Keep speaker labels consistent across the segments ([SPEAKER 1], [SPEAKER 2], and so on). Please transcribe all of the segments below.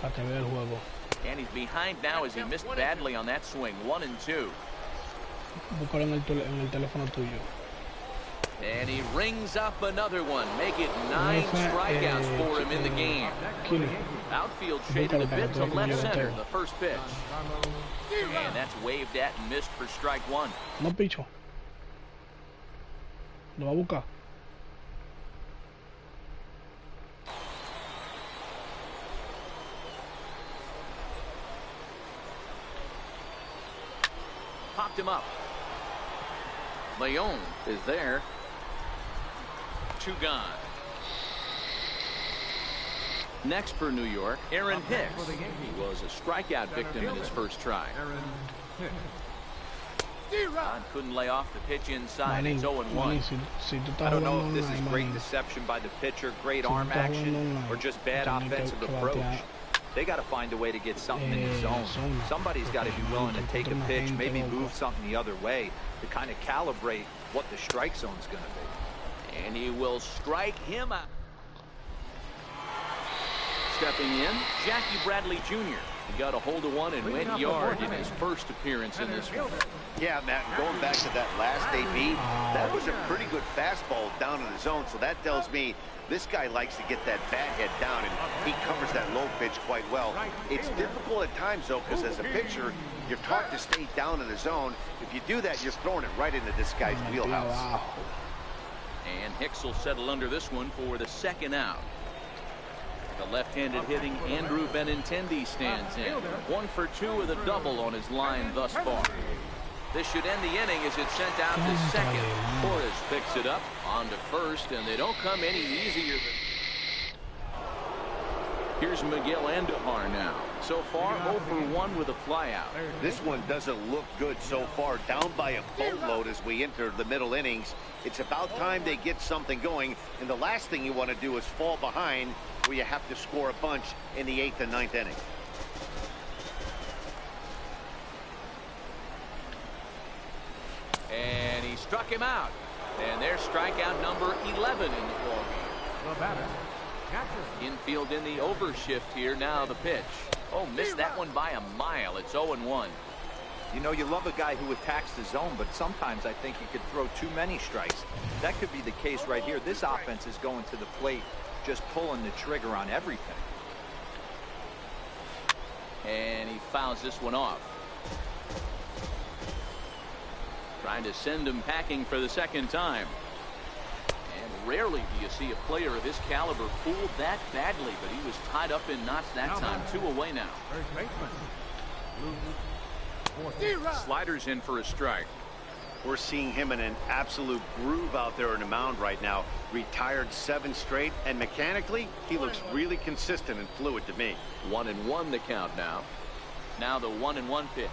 [SPEAKER 1] Para que vea el juego.
[SPEAKER 2] And he's behind now as he missed badly on that swing. 1-2.
[SPEAKER 1] Búscalo en el teléfono tuyo.
[SPEAKER 2] And he rings up another one. Make it 9 strikeouts for him in the game. Outfield shaded a bit to left center, the first pitch. And that's waved at and missed for strike one.
[SPEAKER 1] No picho. Lo va a buscar.
[SPEAKER 2] Popped him up. Leon is there. 2 gone. Next for New York, Aaron Hicks. He was a strikeout victim in his first try. Couldn't lay off the pitch inside. It's 0-1.
[SPEAKER 3] I don't know if this is great deception by the pitcher, great arm action, or just bad offensive approach. They got to find a way to get something in the zone. Somebody's got to be willing to take a pitch, maybe move something the other way to kind of calibrate what the strike zone's going to be.
[SPEAKER 2] And he will strike him out. Stepping in, Jackie Bradley Jr. He got a hold of one and went yard in his first appearance in this one.
[SPEAKER 4] Yeah, Matt, going back to that last AB, that was a pretty good fastball down in the zone, so that tells me this guy likes to get that bat head down, and he covers that low pitch quite well. It's difficult at times, though, because as a pitcher, you're taught to stay down in the zone. If you do that, you're throwing it right into this guy's wheelhouse.
[SPEAKER 2] And Hicks will settle under this one for the second out. The left-handed hitting Andrew Benintendi stands in. 1 for 2 with a double on his line thus far. This should end the inning as it's sent out to second. Torres picks it up on to first, and they don't come any easier than... Here's Miguel Andujar now. So far, 0 for 1 with a flyout.
[SPEAKER 4] This one doesn't look good so far. Down by a boatload as we enter the middle innings. It's about time they get something going, and the last thing you want to do is fall behind where you have to score a bunch in the 8th and 9th inning.
[SPEAKER 2] And he struck him out. And there's strikeout number 11 in the ballgame.
[SPEAKER 5] The batter, catcher.
[SPEAKER 2] Infield in the overshift here. Now the pitch. Oh, missed that one by a mile. It's 0-1.
[SPEAKER 3] You know, you love a guy who attacks the zone, but sometimes I think he could throw too many strikes. That could be the case right here. This offense is going to the plate, just pulling the trigger on everything.
[SPEAKER 2] And he fouls this one off. Trying to send him packing for the second time. And rarely do you see a player of his caliber fooled that badly, but he was tied up in knots that time. 2 away now. Sliders in for a strike.
[SPEAKER 4] We're seeing him in an absolute groove out there in the mound right now. Retired 7 straight, and mechanically, he looks really consistent and fluid to me.
[SPEAKER 2] 1-1 the count now. Now the 1-1 pitch.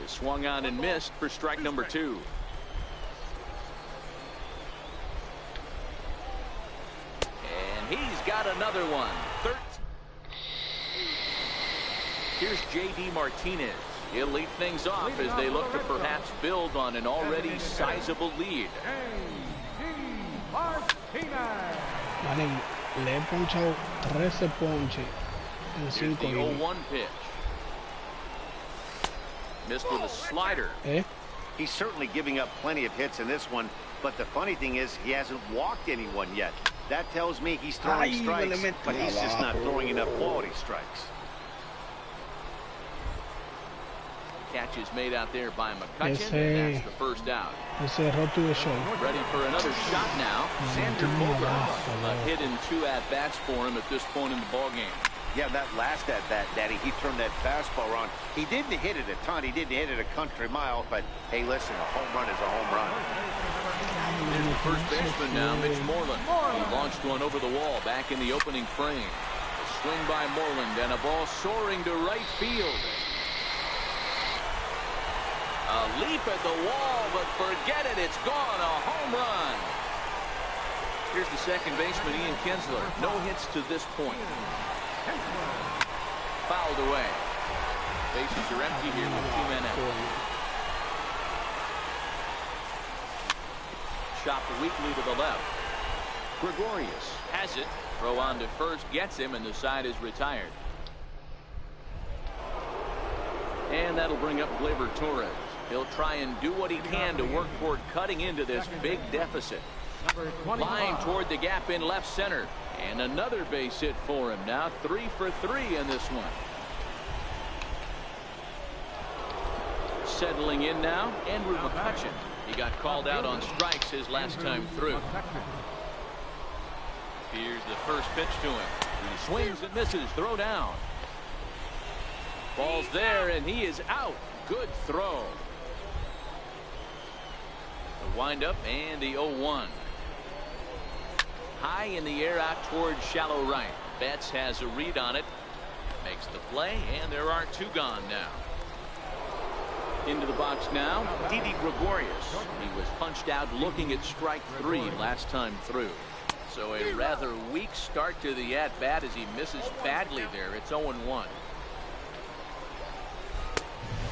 [SPEAKER 2] Is swung on and missed for strike number 2. And he's got another one. Here's J.D. Martinez. He'll lead things off as they look to perhaps build on an already sizable lead.
[SPEAKER 1] Manín, le he ponchado 13 ponches en 5
[SPEAKER 2] the 0-1 pitch. Missed with a slider.
[SPEAKER 4] He's certainly giving up plenty of hits in this one, but the funny thing is he hasn't walked anyone yet. That tells me he's throwing strikes, but he's just not throwing enough quality strikes.
[SPEAKER 2] Catch is made out there by McCutcheon, and that's the first out. Ready for another shot now. Sander Bogart. A hit and 2 at-bats for him at this point in the ballgame.
[SPEAKER 4] Yeah, that last at-bat, Daddy, he turned that fastball around. He didn't hit it a ton. He didn't hit it a country mile, but, hey, listen, a home run is a home run.
[SPEAKER 2] There's the first baseman now, Mitch Moreland. He launched one over the wall back in the opening frame. A swing by Moreland and a ball soaring to right field. A leap at the wall, but forget it. It's gone. A home run. Here's the second baseman, Ian Kinsler. No hits to this point. Fouled away. Bases are empty here with 2 men out. Chopped weakly to the left. Gregorius has it. Throw on to first gets him, and the side is retired. And that'll bring up Gleyber Torres. He'll try and do what he can to work toward cutting into this big deficit. Flying toward the gap in left center. And another base hit for him. Now 3 for 3 in this one. Settling in now, Andrew McCutchen. He got called out on strikes his last time through. Here's the first pitch to him. He swings and misses. Throw down. Ball's there, and he is out. Good throw. The windup and the 0-1. High in the air out towards shallow right. Betts has a read on it. Makes the play, and there are 2 gone now. Into the box now, Didi Gregorius. He was punched out looking at strike 3 last time through. So a rather weak start to the at-bat as he misses badly there. It's 0-1.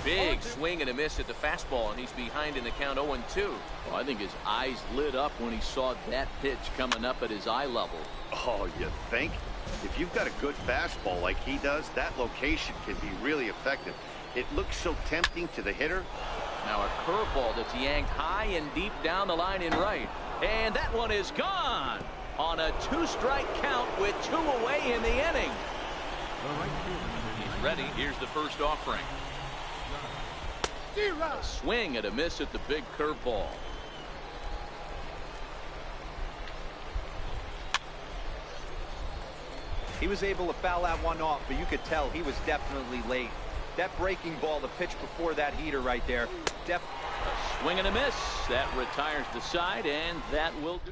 [SPEAKER 2] Big swing and a miss at the fastball, and he's behind in the count 0-2. Well, I think his eyes lit up when he saw that pitch coming up at his eye level.
[SPEAKER 4] Oh, you think? If you've got a good fastball like he does, that location can be really effective. It looks so tempting to the hitter.
[SPEAKER 2] Now a curveball that's yanked high and deep down the line in right. And that one is gone on a 2-strike count with 2 away in the inning. He's ready. Here's the first offering. A swing and a miss at the big curveball.
[SPEAKER 3] He was able to foul that one off, but you could tell he was definitely late. That breaking ball, the pitch before that heater right there. A
[SPEAKER 2] swing and a miss. That retires the side, and that will do.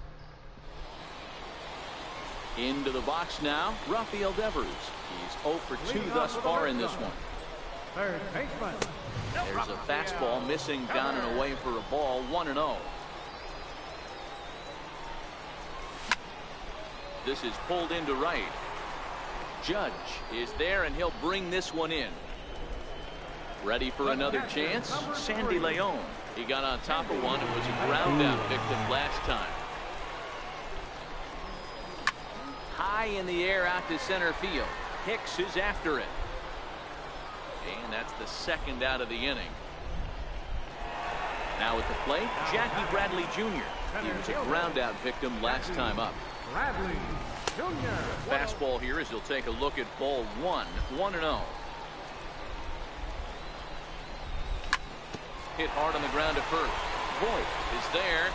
[SPEAKER 2] Into the box now, Rafael Devers. He's 0 for 2 thus far in this one.
[SPEAKER 5] Third baseman.
[SPEAKER 2] There's a fastball missing down and away for a ball. 1-0. This is pulled into right. Judge is there, and he'll bring this one in. Ready for another chance? Sandy Leon. He got on top of one. It was a ground out victim last time. High in the air out to center field. Hicks is after it. And that's the second out of the inning. Now at the plate, Jackie Bradley Jr. He was a ground out victim last time up.
[SPEAKER 5] Bradley Jr.
[SPEAKER 2] Fastball here as he'll take a look at ball 1. 1-0. Hit hard on the ground at first. Voigt is there.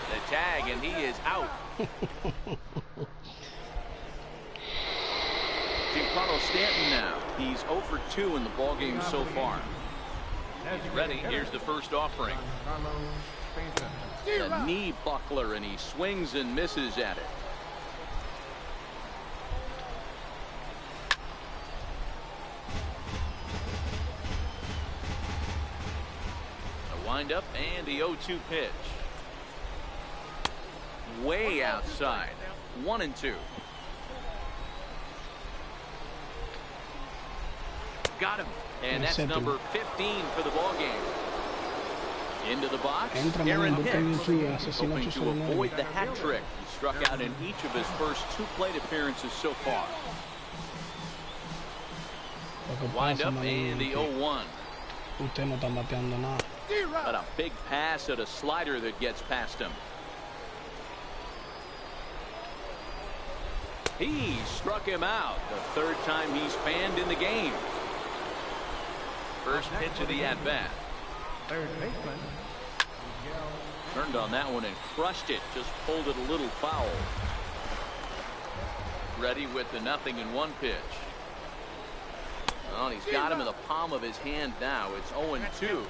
[SPEAKER 2] The tag, and he is out. Giancarlo Stanton now. He's 0 for 2 in the ballgame so far. He's ready. Here's the first offering. A knee buckler, and he swings and misses at it. A windup and the 0-2 pitch. Way outside. 1-2. Got him. And that's number 15 for the ball game. Into the box, Aaron Hicks, hoping to avoid the hat trick. He struck out in each of his first 2 plate appearances so far. Wind up and the 0-1. But a big pass at a slider that gets past him. He struck him out. The 3rd time he's fanned in the game. First pitch of the at-bat.
[SPEAKER 5] Third baseman.
[SPEAKER 2] Turned on that one and crushed it. Just pulled it a little foul. Ready with the 0-1 pitch. Well, he's got him in the palm of his hand now. It's 0-2.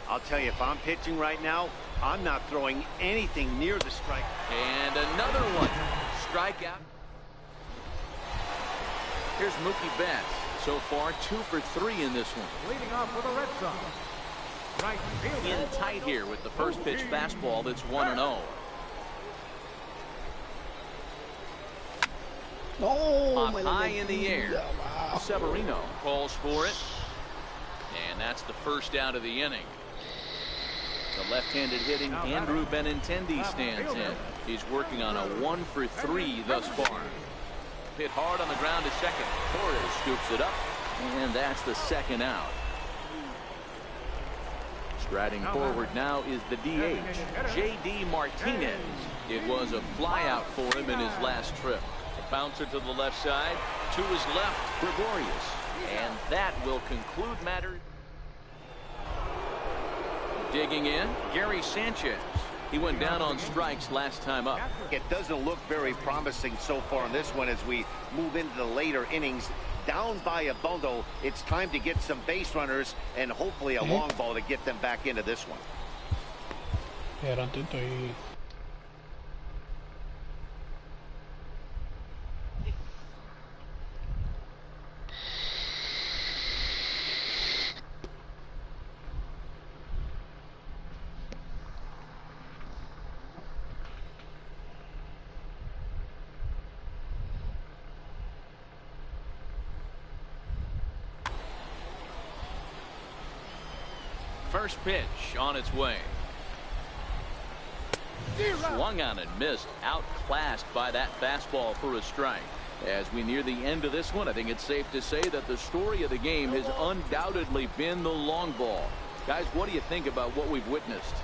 [SPEAKER 4] I'll tell you, if I'm pitching right now, I'm not throwing anything near the strike.
[SPEAKER 2] And another one. Strikeout. Here's Mookie Betts. So far, 2 for 3 in this one.
[SPEAKER 5] Leading off for the Red Sox. Right fielder.
[SPEAKER 2] In tight here with the first pitch fastball. That's 1-0. Pop high in the air. Severino calls for it. And that's the first out of the inning. The left-handed hitting Andrew Benintendi stands in. He's working on a 1 for 3 thus far. Hit hard on the ground to second. Torres scoops it up, and that's the second out. Striding forward now is the DH, J.D. Martinez. It was a flyout for him in his last trip. A bouncer to the left side, to his left, Gregorius. And that will conclude matters. Digging in, Gary Sanchez. He went down on strikes last time up.
[SPEAKER 4] It doesn't look very promising so far in this one as we move into the later innings. Down by a bundle, it's time to get some base runners and hopefully a long ball to get them back into this one.
[SPEAKER 2] First pitch on its way. Swung on and missed. Outclassed by that fastball for a strike. As we near the end of this one, I think it's safe to say that the story of the game has undoubtedly been the long ball. Guys, what do you think about what we've witnessed?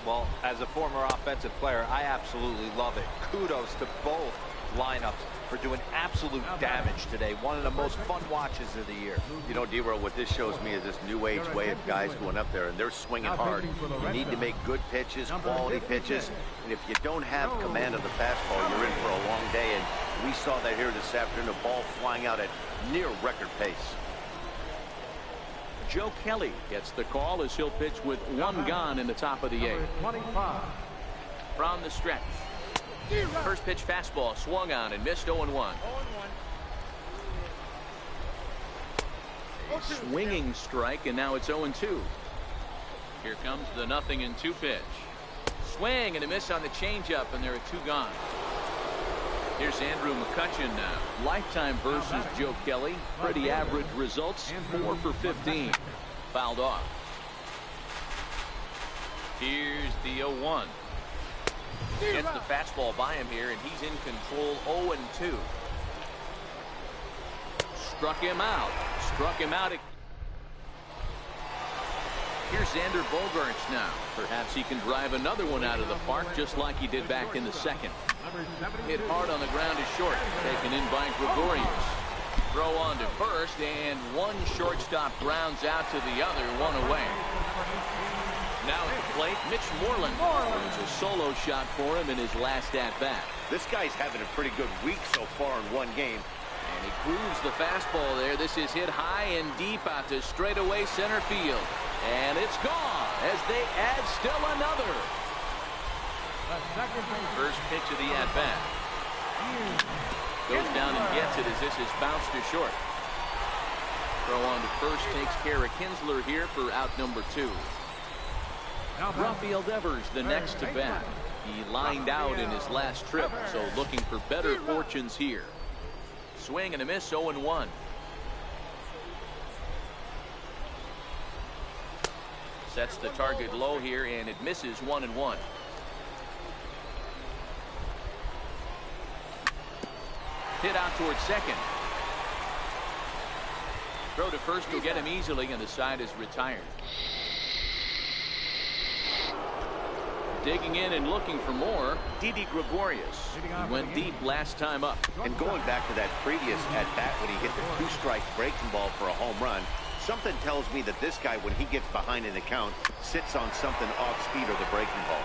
[SPEAKER 3] Well, as a former offensive player, I absolutely love it. Kudos to both lineups for doing absolute damage today. One of the most fun watches of the year.
[SPEAKER 4] You know, D-Roll, what this shows me is this new age way of guys going up there and they're swinging hard. You need to make good pitches, quality pitches, and if you don't have command of the fastball, you're in for a long day, and we saw that here this afternoon, a ball flying out at near record pace.
[SPEAKER 2] Joe Kelly gets the call as he'll pitch with 1 gone in the top of the 8th. From the stretch. First pitch fastball swung on and missed. 0-1. Swinging strike, and now it's 0-2. Here comes the 0-2 pitch. Swing and a miss on the changeup, and there are 2 gone. Here's Andrew McCutchen now. Lifetime versus Joe Kelly. Pretty average results. 4 for 15. Fouled off. Here's the 0-1. Gets the fastball by him here, and he's in control. 0-2. Struck him out. Struck him out. Here's Xander Bogaerts now. Perhaps he can drive another one out of the park just like he did back in the second. Hit hard on the ground is short. Taken in by Gregorius. Throw on to first, and one shortstop grounds out to the other, 1 away. Now at the plate, Mitch Moreland. There's a solo shot for him in his last at-bat.
[SPEAKER 4] This guy's having a pretty good week so far in one game.
[SPEAKER 2] And he grooves the fastball there. This is hit high and deep out to straightaway center field. And it's gone as they add still another. First pitch of the at-bat. Goes down and gets it as this is bounced to short. Throw on to first takes care of Kinsler here for out number 2. Rafael Devers the next to bat. He lined out in his last trip, so looking for better fortunes here. Swing and a miss. 0-1. Sets the target low here, and it misses. 1-1. Hit out towards second. Throw to first will get him easily, and the side is retired. Digging in and looking for more, Didi Gregorius. He went deep last time up.
[SPEAKER 4] And going back to that previous at-bat when he hit the 2-strike breaking ball for a home run, something tells me that this guy, when he gets behind in the count, sits on something off speed or the breaking ball.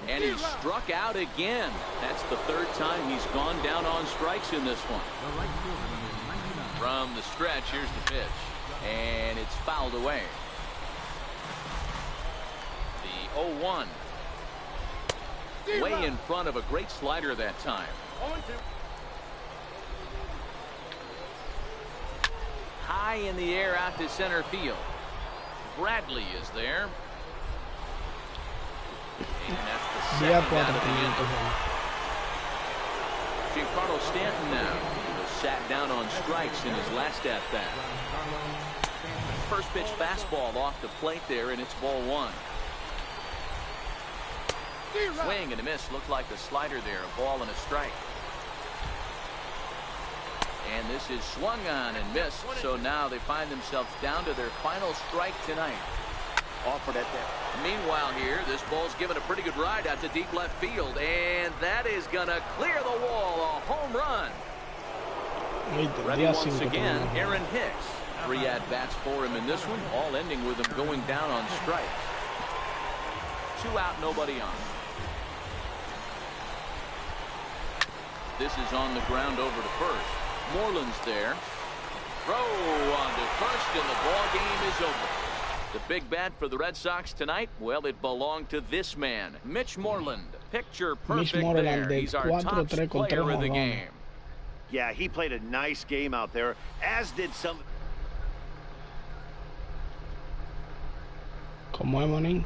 [SPEAKER 2] And he struck out again. That's the 3rd time he's gone down on strikes in this one. From the stretch, here's the pitch. And it's fouled away. The 0-1. Way in front of a great slider that time. High in the air out to center field. Bradley is there. And that's the second out of the inning. Giancarlo Stanton now. The sat down on strikes in his last at-bat. First pitch fastball off the plate there, and it's ball one. Swing and a miss. Looked like the slider there. A ball and a strike. And this is swung on and missed. So now they find themselves down to their final strike tonight.
[SPEAKER 4] Offered at that.
[SPEAKER 2] Meanwhile here, this ball's given a pretty good ride out to deep left field. And that is going to clear the wall. A home run. Ready once again, Aaron Hicks. 3 at-bats for him in this one, all ending with him going down on strikes. 2 out, nobody on. This is on the ground over to first. Moreland's there. Throw on to first, and the ball game is over. The big bat for the Red Sox tonight, well, it belonged to this man, Mitch Moreland. Picture perfect there. He's our top player of the game.
[SPEAKER 4] Yeah, he played a nice game out there, as did some.
[SPEAKER 1] ¿Cómo es, manín?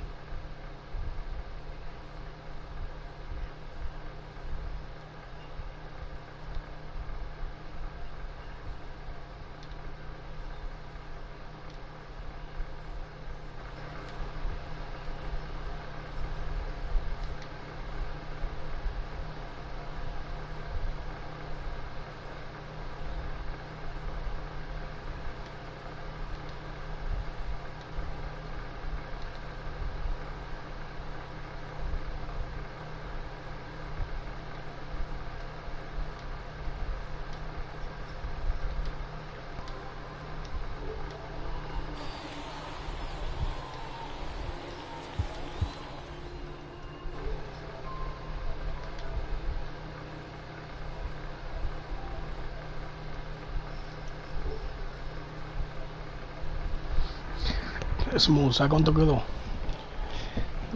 [SPEAKER 1] Smooth, ¿sabes cuánto quedó?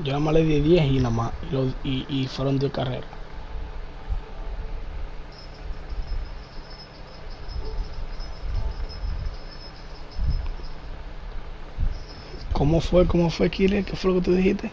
[SPEAKER 1] Yo nada más le di 10 y nada más y fueron 10 carreras. ¿Cómo fue, Killer? ¿Qué fue lo que tú dijiste?